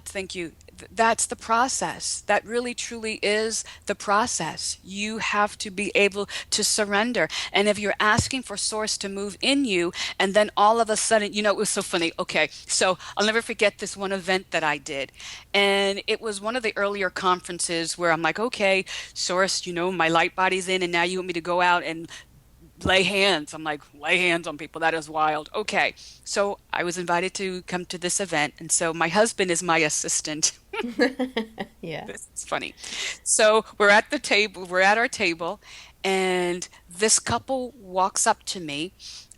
thank you. That's the process. That really truly is the process. You have to be able to surrender. And if you're asking for source to move in you, and then all of a sudden, you know, it was so funny. Okay, so I'll never forget this one event that I did. And it was one of the earlier conferences where I'm like, okay, source, you know, my light body's in, and now you want me to go out and lay hands. I'm like, lay hands on people. That is wild. Okay. So I was invited to come to this event. And so my husband is my assistant. Yeah. This is funny. So we're at our table, and this couple walks up to me,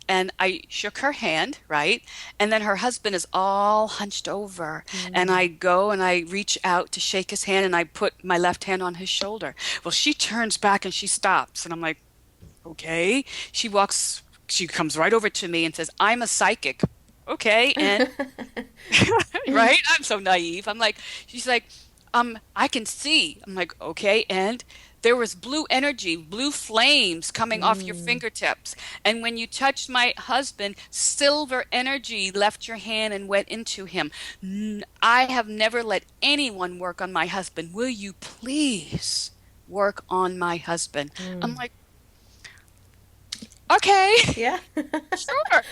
and I shook her hand, right? And then her husband is all hunched over, and I go and I reach out to shake his hand, and I put my left hand on his shoulder. Well, she turns back and she stops, and I'm like, okay. She comes right over to me and says, I'm a psychic. Okay. And right. I'm so naive. She's like, I can see. I'm like, okay. And there was blue energy, blue flames coming off your fingertips. And when you touched my husband, silver energy left your hand and went into him. I have never let anyone work on my husband. Will you please work on my husband? I'm like, Okay, Yeah. sure.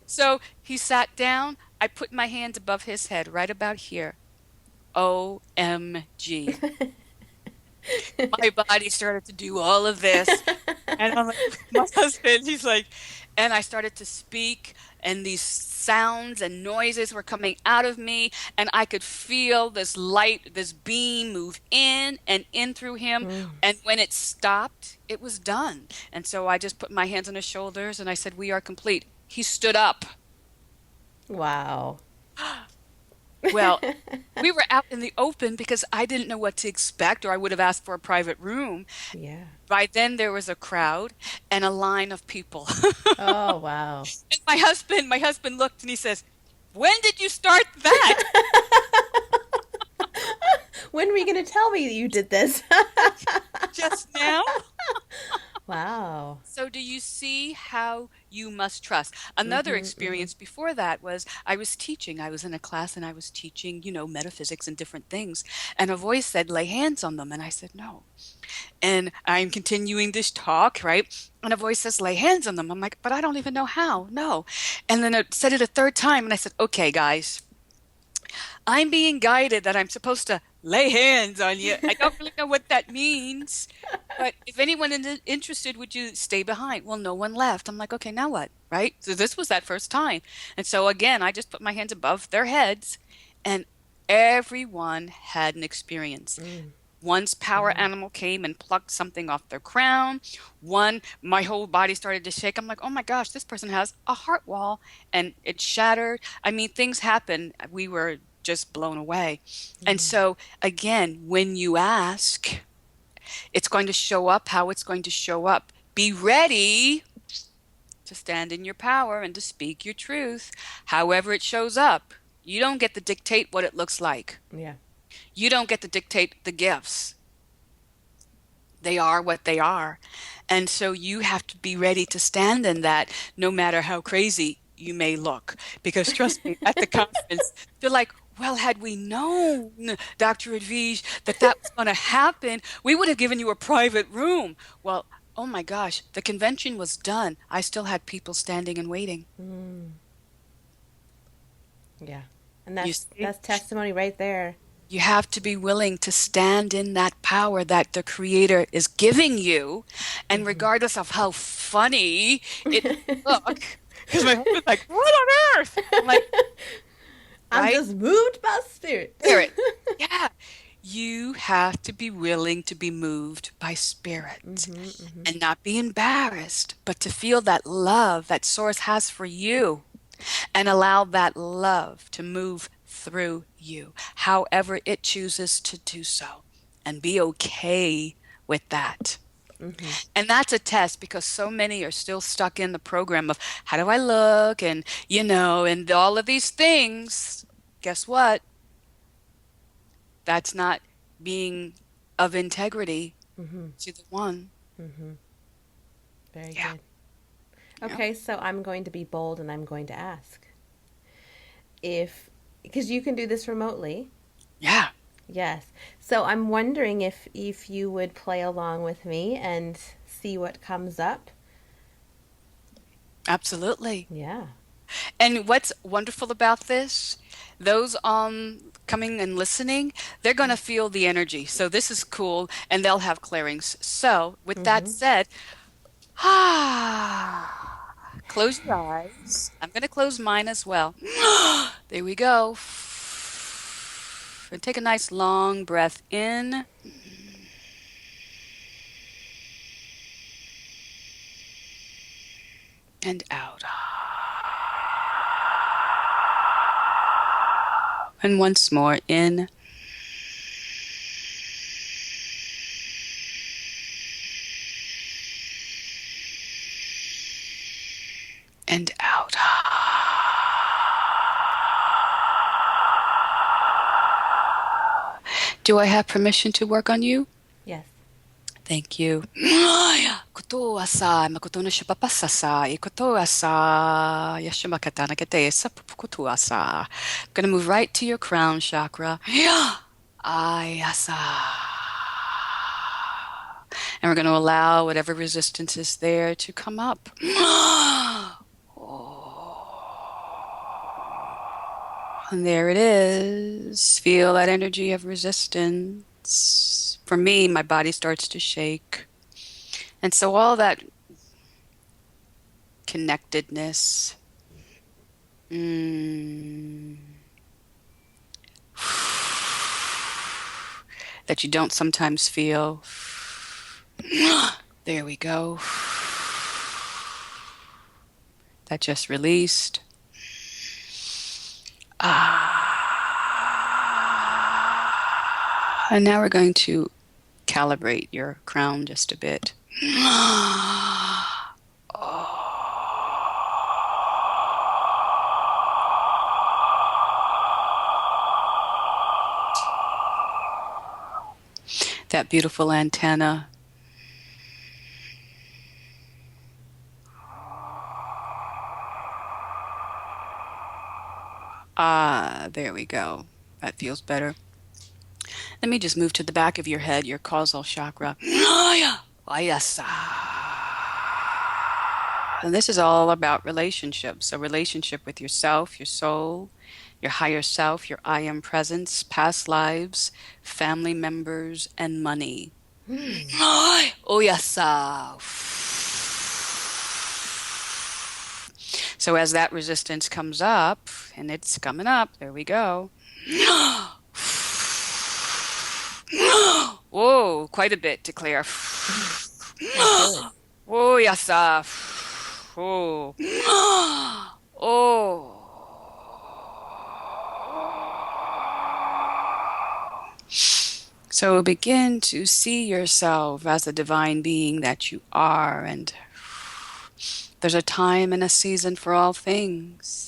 So he sat down. I put my hands above his head, right about here. OMG. My body started to do all of this. And I'm like, my husband, he's like, and I started to speak, and these sounds and noises were coming out of me, and I could feel this light, this beam move in and in through him. Mm. And when it stopped, it was done. And so I just put my hands on his shoulders and I said, "We are complete." He stood up. Wow. Well, we were out in the open because I didn't know what to expect, or I would have asked for a private room. Yeah. By then there was a crowd and a line of people. Oh, wow. And my husband looked and he says, "When did you start that?" When were you going to tell me that you did this? Just now? Wow. So do you see how you must trust? Another experience before that was I was teaching. I was in a class and I was teaching, metaphysics and different things. And a voice said, "Lay hands on them." And I said, "No." And I'm continuing this talk, right? And a voice says, "Lay hands on them." I'm like, "But I don't even know how." No. And then it said it a third time. And I said, "Okay, guys, I'm being guided that I'm supposed to lay hands on you. I don't really know what that means. But if anyone is interested, would you stay behind?" Well, no one left. I'm like, "Okay, now what?" Right? So this was that first time. And so again, I just put my hands above their heads and everyone had an experience. Mm. One's power animal came and plucked something off their crown. One, my whole body started to shake. I'm like, "Oh my gosh, this person has a heart wall," and it shattered. I mean, things happen. We were just blown away. And so again, when you ask, it's going to show up how it's going to show up. Be ready to stand in your power and to speak your truth, however it shows up. You don't get to dictate what it looks like. Yeah. You don't get to dictate the gifts. They are what they are. And so you have to be ready to stand in that no matter how crazy you may look. Because trust me, at the conference, they're like, "Well, had we known, Dr. Edwige, that was going to happen, we would have given you a private room." Well, oh my gosh, the convention was done. I still had people standing and waiting. Mm. Yeah. And You that's testimony right there. You have to be willing to stand in that power that the Creator is giving you. And regardless of how funny it look, because my husband's like, "What on earth?" I'm like, I'm right? just moved by spirit. Spirit. Yeah. You have to be willing to be moved by spirit and not be embarrassed, but to feel that love that Source has for you and allow that love to move through you, however it chooses to do so, and be okay with that. And that's a test because so many are still stuck in the program of how do I look and all of these things. Guess what? That's not being of integrity to the one. Very Yeah. good. Okay, so I'm going to be bold and I'm going to ask because you can do this remotely. Yeah. Yes. So I'm wondering if you would play along with me and see what comes up. Absolutely. Yeah. And what's wonderful about this, those coming and listening, they're going to feel the energy. So this is cool, and they'll have clearings. So with that said, close your eyes. I'm going to close mine as well. There we go. And take a nice long breath in. And out. And once more in. And out. Do I have permission to work on you? Yes. Thank you. Kotoa sa makotono siya papasasa ikotoa sa yashimakata nakate sa pupukotoa sa. Gonna move right to your crown chakra. Ayasa. And we're going to allow whatever resistance is there to come up. And there it is. Feel that energy of resistance. For me, my body starts to shake. And so all that connectedness, that you don't sometimes feel. There we go. That just released. And now we're going to calibrate your crown just a bit. That beautiful antenna. There we go. That feels better. Let me just move to the back of your head, your causal chakra. And this is all about relationships. A relationship with yourself, your soul, your higher self, your I am presence, past lives, family members, and money. Oh, yes. So as that resistance comes up, and it's coming up, there we go. Whoa, quite a bit to clear. Oh, yes. Oh. Oh. So begin to see yourself as the divine being that you are, and there's a time and a season for all things.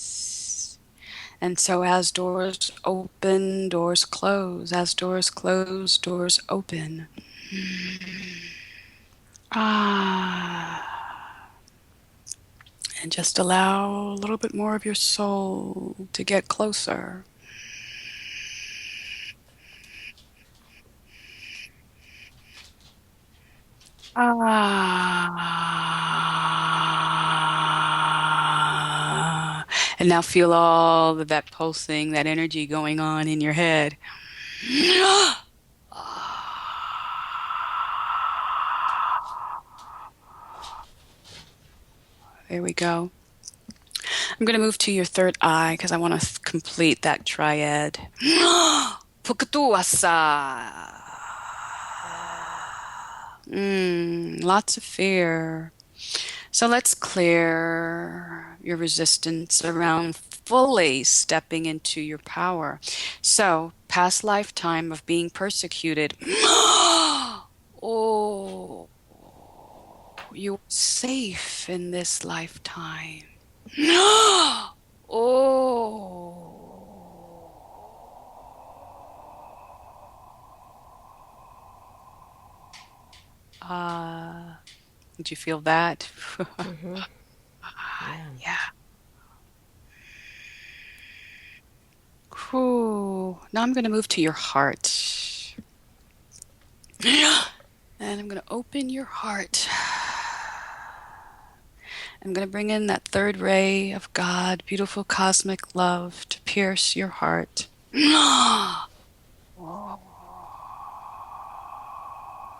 And so as doors open, doors close. As doors close, doors open. And just allow a little bit more of your soul to get closer. And now feel all of that pulsing, that energy going on in your head. There we go. I'm going to move to your third eye because I want to complete that triad. Pukatuasa. Lots of fear. So let's clear your resistance around fully stepping into your power. So, past lifetime of being persecuted. Oh, you're safe in this lifetime. Oh. Did you feel that? Mm-hmm. Yeah. Cool. Now I'm going to move to your heart. And I'm going to open your heart. I'm going to bring in that third ray of God, beautiful cosmic love, to pierce your heart.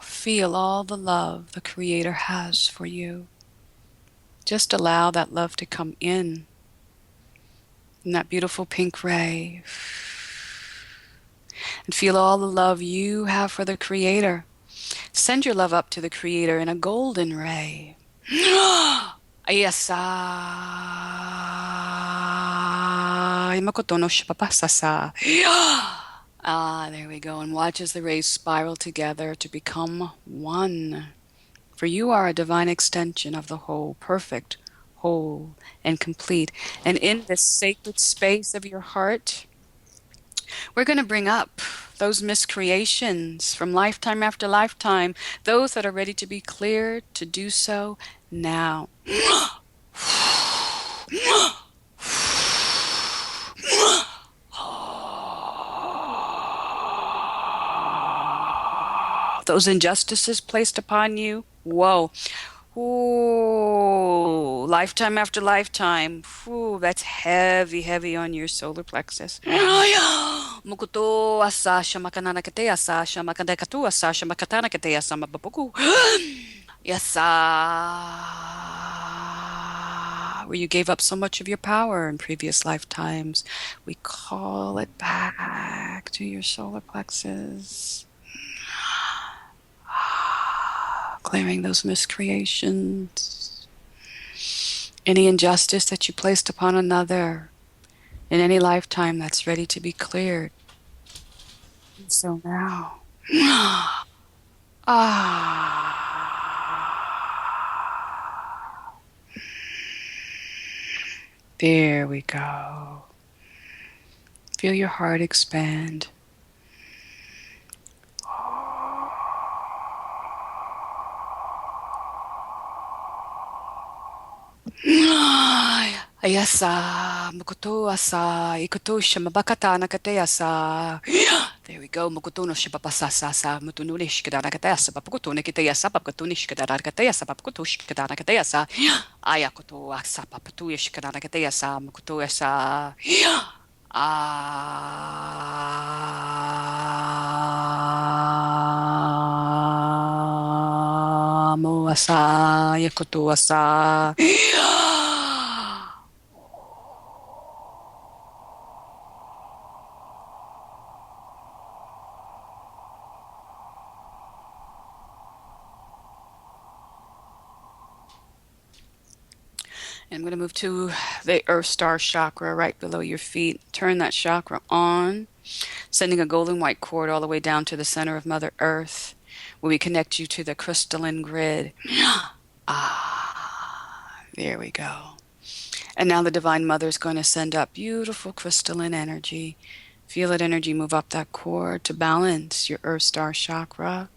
Feel all the love the Creator has for you. Just allow that love to come in that beautiful pink ray. And feel all the love you have for the Creator. Send your love up to the Creator in a golden ray. Yes. There we go. And watch as the rays spiral together to become one. For you are a divine extension of the whole, perfect, whole, and complete. And in this sacred space of your heart, we're going to bring up those miscreations from lifetime after lifetime, those that are ready to be cleared, to do so now. those injustices placed upon you. Whoa. Ooh, lifetime after lifetime. Ooh, that's heavy, heavy on your solar plexus. Mukuto asa shamakanana kate asa shamakandekatu asa shamakatana kate asa mababuku. Yasa. Where you gave up so much of your power in previous lifetimes. We call it back to your solar plexus. Clearing those miscreations. Any injustice that you placed upon another in any lifetime that's ready to be cleared. And so now, there we go. Feel your heart expand. Ayasa, mukuto asa, ikuto shamabakata nakate asa. There we go. Mukuto no shibapasasa sa mutunu nishkadana katasa, papukuto nikitayasa, papukuto nishkadana katayasa, papukuto shkadana katayasa. Ayakoto asa, paputu yishkadana katayasa, mukuto asa. Mo asa, yakoto asa. I'm going to move to the Earth Star chakra right below your feet. Turn that chakra on, sending a golden white cord all the way down to the center of Mother Earth, where we connect you to the crystalline grid. There we go. And now the Divine Mother is going to send up beautiful crystalline energy. Feel that energy move up that cord to balance your Earth Star chakra.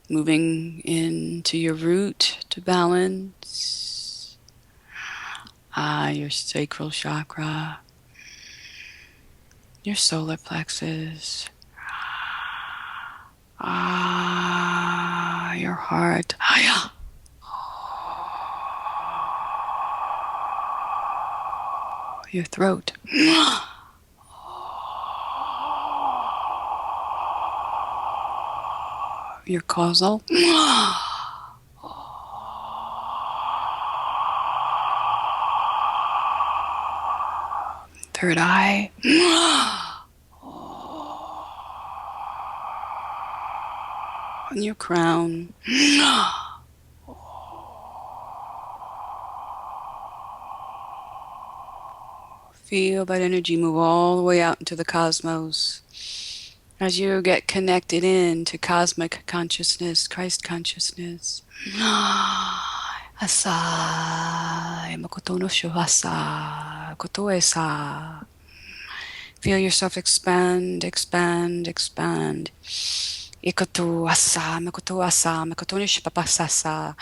Moving into your root to balance. Your sacral chakra. Your solar plexus. Your heart. Your throat. Your causal. Third eye. And your crown. Feel that energy move all the way out into the cosmos. As you get connected in to cosmic consciousness, Christ consciousness. Asai, makoto no shuhasa, koto esa. Feel yourself expand, expand, expand. Ikoto asa, makoto no shipapasasa.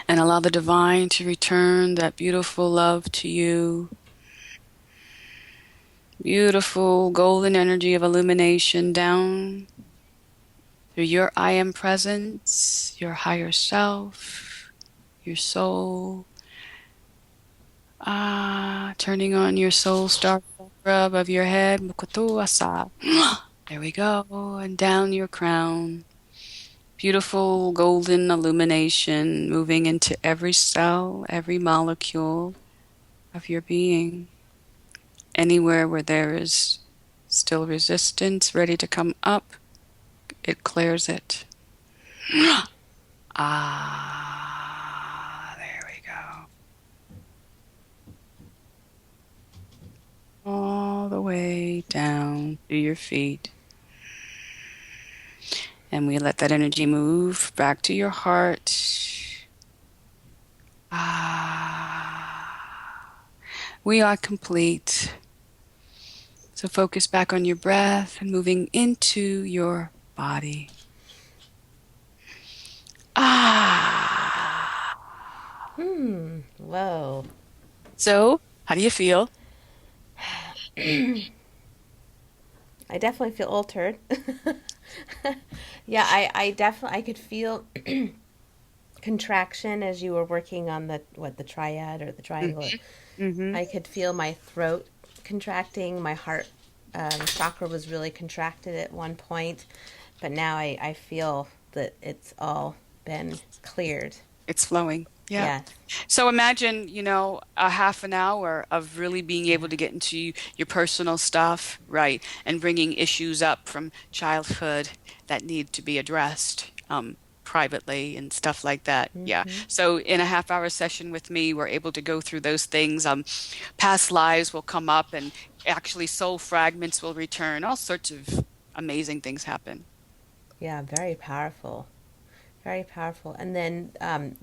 And allow the divine to return that beautiful love to you. Beautiful golden energy of illumination down through your I am presence, your higher self, your soul. Turning on your soul star chakra above your head. Mukoto asa. There we go. And down your crown. Beautiful golden illumination moving into every cell, every molecule of your being. Anywhere where there is still resistance ready to come up, it clears it. There we go. All the way down to your feet. And we let that energy move back to your heart. We are complete. So focus back on your breath and moving into your body. Ah. Whoa. So, how do you feel? I definitely feel altered. Yeah, I definitely I could feel contraction as you were working on the triad or the triangle. Mm-hmm. I could feel my throat contracting. My heart chakra was really contracted at one point, but now I feel that it's all been cleared. It's flowing. Yeah. Yes. So imagine, a half an hour of really being able to get into your personal stuff, right? And bringing issues up from childhood that need to be addressed privately and stuff like that. Yeah. So in a half hour session with me, we're able to go through those things. Past lives will come up and actually soul fragments will return. All sorts of amazing things happen. Yeah, very powerful. Very powerful. And then,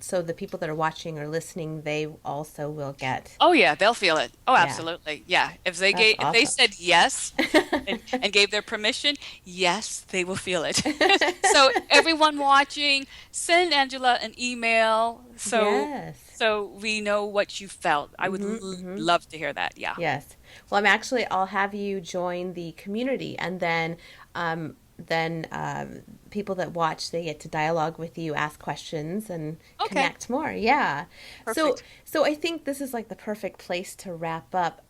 so the people that are watching or listening, they also will get. Oh yeah, they'll feel it. Oh, Yeah. absolutely. Yeah. If they That's if they awesome. said yes and gave their permission, yes, they will feel it. So everyone watching, send Angela an email Yes. so we know what you felt. I would love to hear that. Yeah. Yes. Well, I'll have you join the community, and then people that watch, they get to dialogue with you, ask questions, and Okay. connect more. Yeah. Perfect. So I think this is like the perfect place to wrap up.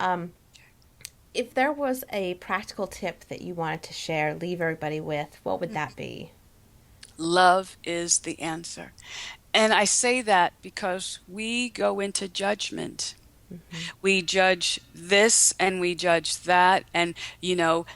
If there was a practical tip that you wanted to share, leave everybody with, what would that be? Love is the answer. And I say that because we go into judgment. We judge this and we judge that, and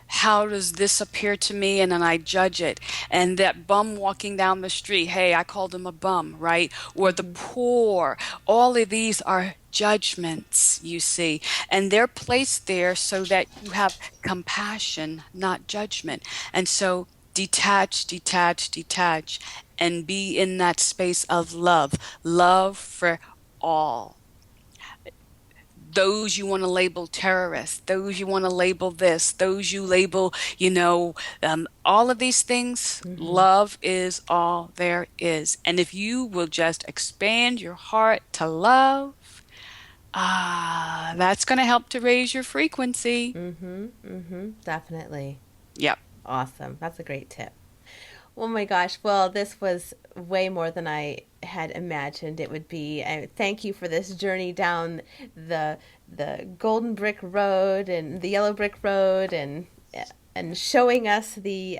how does this appear to me, and then I judge it. And that bum walking down the street, hey, I called him a bum, right? Or the poor. All of these are judgments, you see, and they're placed there so that you have compassion, not judgment. And so detach, detach, detach, and be in that space of love for all. Those you want to label terrorists, those you want to label this, those you label, all of these things, love is all there is. And if you will just expand your heart to love, that's going to help to raise your frequency. Definitely. Yep. Awesome. That's a great tip. Oh my gosh. Well, this was way more than I had imagined it would be. Thank you for this journey down the golden brick road and the yellow brick road, and showing us the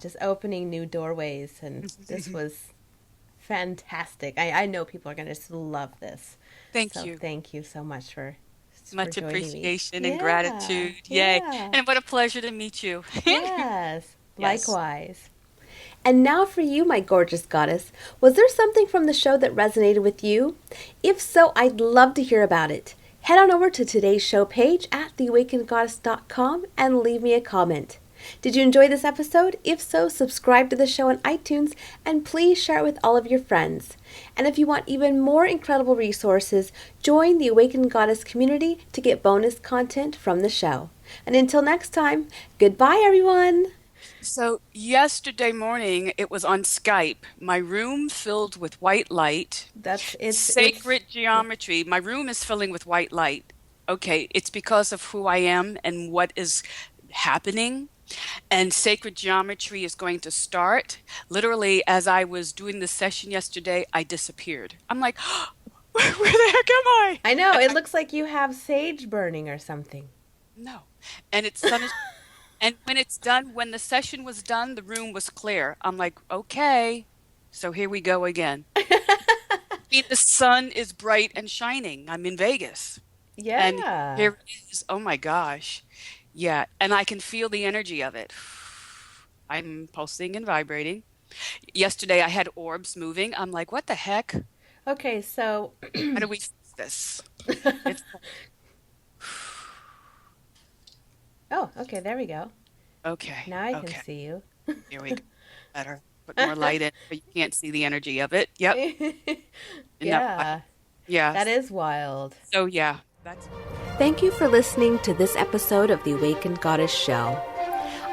just opening new doorways. And this was fantastic. I know people are going to just love this. Thank So you. thank you so much for Much joining me. appreciation and Yeah, gratitude. Yay. yeah. And what a pleasure to meet you. Yes, Yes. likewise. And now for you, my gorgeous goddess. Was there something from the show that resonated with you? If so, I'd love to hear about it. Head on over to today's show page at theawakenedgoddess.com and leave me a comment. Did you enjoy this episode? If so, subscribe to the show on iTunes and please share it with all of your friends. And if you want even more incredible resources, join the Awakened Goddess community to get bonus content from the show. And until next time, goodbye everyone! So yesterday morning, it was on Skype. My room filled with white light. It's Sacred geometry. My room is filling with white light. Okay, it's because of who I am and what is happening. And sacred geometry is going to start. Literally, as I was doing the session yesterday, I disappeared. I'm like, where the heck am I? I know, it looks like you have sage burning or something. No. And it's sun is and when it's done, when the session was done, the room was clear. I'm like, okay, so here we go again. The sun is bright and shining. I'm in Vegas. Yeah. And here it is. Oh my gosh. Yeah. And I can feel the energy of it. I'm pulsing and vibrating. Yesterday I had orbs moving. I'm like, what the heck? Okay, so How do we fix this? Oh, okay, there we go. Okay. Now I okay. can see you. Here we go. Better. Put more light in, but you can't see the energy of it. Yep. Yeah. Yeah. That is wild. So yeah, that's. Thank you for listening to this episode of the Awakened Goddess Show.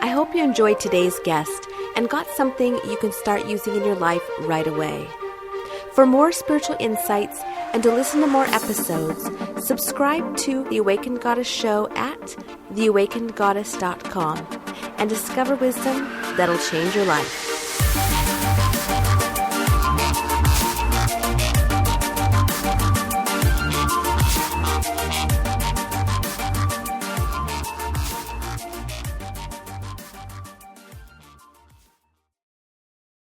I hope you enjoyed today's guest, and got something you can start using in your life right away. For more spiritual insights and to listen to more episodes, subscribe to The Awakened Goddess Show at theawakenedgoddess.com and discover wisdom that'll change your life.